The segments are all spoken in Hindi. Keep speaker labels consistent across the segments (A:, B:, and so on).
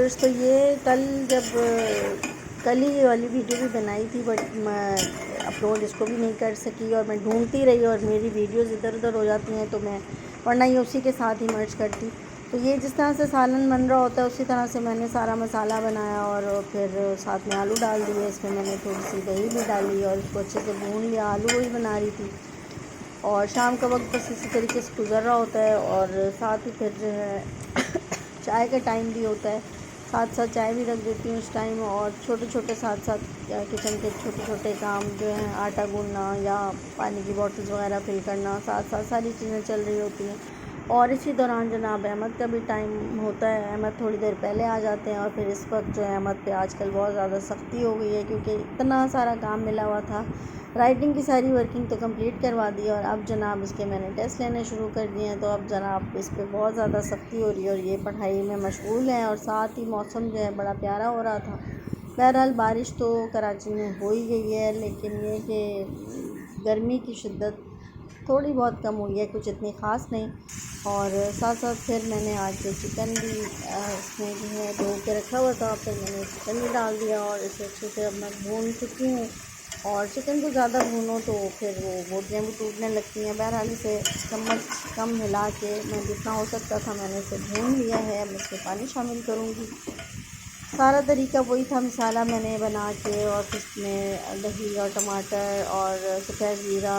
A: व्यूअर्स, तो ये कल ही ये वाली वीडियो भी बनाई थी, बट मैं अपलोड इसको भी नहीं कर सकी और मैं ढूंढती रही और मेरी वीडियोस इधर उधर हो जाती हैं, तो मैं वरना ये उसी के साथ ही मर्ज करती। तो ये जिस तरह से सालन बन रहा होता है उसी तरह से मैंने सारा मसाला बनाया और फिर साथ में आलू डाल दिए। इसमें मैंने थोड़ी सी दही भी डाली और इसको अच्छे से भून लिया। आलू वही बना रही थी और शाम का वक्त बस इसी तरीके से गुजर रहा होता है। और साथ ही फिर जो है चाय का टाइम भी होता है, साथ साथ चाय भी रख देती हूँ उस टाइम। और छोटे छोटे साथ साथ किचन के छोटे छोटे काम जो हैं, आटा गूंदना या पानी की बॉटल्स वगैरह फिल करना, साथ साथ सारी चीज़ें चल रही होती हैं। और इसी दौरान जनाब अहमद का भी टाइम होता है। अहमद थोड़ी देर पहले आ जाते हैं और फिर इस वक्त जो है अहमद पे आजकल बहुत ज़्यादा सख्ती हो गई है, क्योंकि इतना सारा काम मिला हुआ था। राइटिंग की सारी वर्किंग तो कंप्लीट करवा दी और अब जनाब इसके मैंने टेस्ट लेने शुरू कर दिए हैं। तो अब जनाब इस पे बहुत ज़्यादा सख्ती हो रही है और ये पढ़ाई में मशगूल है। और साथ ही मौसम जो है बड़ा प्यारा हो रहा था। बहरहाल बारिश तो कराची में हो ही गई है, लेकिन ये कि गर्मी की शिद्दत थोड़ी बहुत कम हुई है, कुछ इतनी ख़ास नहीं। और साथ साथ फिर मैंने आज चिकन भी इसमें जो है धो के रखा हुआ था, फिर मैंने चिकन भी डाल दिया और इसे अच्छे से अब मैं भून चुकी हूँ। और चिकन को ज़्यादा भूनो तो फिर वो बोटियाँ भी टूटने लगती हैं। बहरहाल इसे चम्मच कम हिला के मैं जितना हो सकता था मैंने इसे भून लिया है। अब इसमें पानी शामिल करूँगी। सारा तरीका वही था, मसाला मैंने बना के और फिर इसमें दही और टमाटर और सफ़ेद ज़ीरा,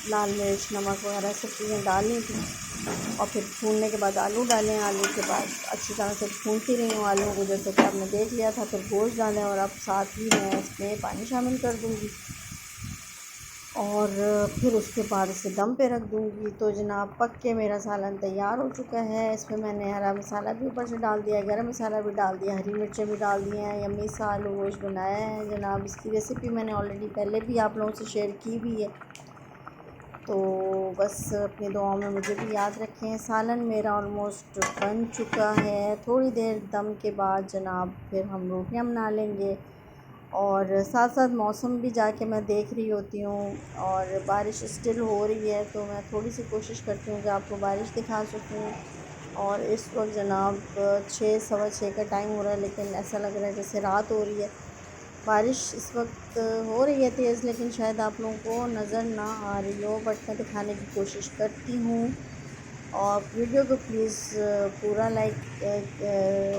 A: लाल मिर्च, नमक वगैरह सब चीज़ें डाली थी। और फिर भूनने के बाद आलू डालें। आलू के बाद अच्छी तरह से भूनती रही हूँ आलू को, जैसे कि आपने देख लिया था। फिर गोश्त डालें और अब साथ ही मैं इसमें पानी शामिल कर दूँगी और फिर उसके बाद इसे दम पे रख दूँगी। तो जनाब पक के मेरा सालन तैयार हो चुका है। इसमें मैंने हरा मसाला भी ऊपर से डाल दिया, गरम मसाला भी डाल दिया, हरी मिर्चें भी डाल दी हैं। यम्मी सा आलू गोश्त बनाया है जनाब। इसकी रेसिपी मैंने ऑलरेडी पहले भी आप लोगों से शेयर की भी है, तो बस अपनी दुआओं में मुझे भी याद रखें। सालन मेरा ऑलमोस्ट बन चुका है। थोड़ी देर दम के बाद जनाब फिर हम रोटियां बना लेंगे। और साथ साथ मौसम भी जाके मैं देख रही होती हूँ और बारिश स्टिल हो रही है, तो मैं थोड़ी सी कोशिश करती हूँ कि आपको बारिश दिखा सकूँ। और इस वक्त जनाब 6 सवा 6 का टाइम हो रहा है, लेकिन ऐसा लग रहा है जैसे रात हो रही है। बारिश इस वक्त हो रही है तेज़, लेकिन शायद आप लोगों को नज़र ना आ रही हो, बट मैं दिखाने की कोशिश करती हूँ। और वीडियो को प्लीज़ पूरा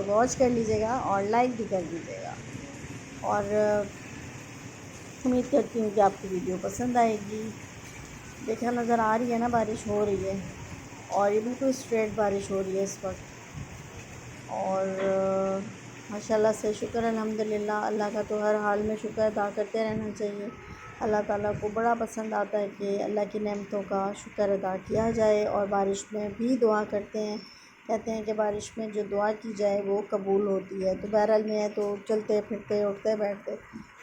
A: वॉच कर लीजिएगा और लाइक भी कर दीजिएगा। और उम्मीद करती हूँ कि आपको वीडियो पसंद आएगी। देखा नज़र आ रही है ना, बारिश हो रही है और ये बिल्कुल स्ट्रेट बारिश हो रही है इस वक्त। और माशाल्लाह से शुक्र अल्हम्दुलिल्लाह, अल्लाह का तो हर हाल में शुक्र अदा करते रहना चाहिए। अल्लाह ताला को बड़ा पसंद आता है कि अल्लाह की नेमतों का शुक्र अदा किया जाए। और बारिश में भी दुआ करते हैं, कहते हैं कि बारिश में जो दुआ की जाए वो कबूल होती है। तो बहरहाल मैं तो चलते फिरते उठते बैठते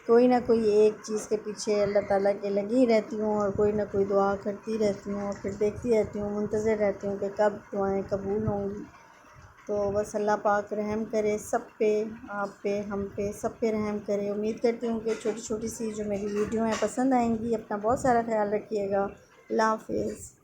A: कोई ना कोई एक चीज़ के पीछे अल्लाह ताला के लगी रहती हूँ और कोई ना कोई दुआ करती रहती हूँ और फिर देखती रहती हूँ, मुंतज़िर रहती हूँ कि कब दुआएँ कबूल होंगी। तो बस अल्लाह पाक रहम करे सब पे, आप पे, हम पे, सब पे रहम करे। उम्मीद करती हूँ कि छोटी छोटी सी जो मेरी वीडियो हैं पसंद आएंगी। अपना बहुत सारा ख्याल रखिएगा। अल्लाह हाफ़िज़।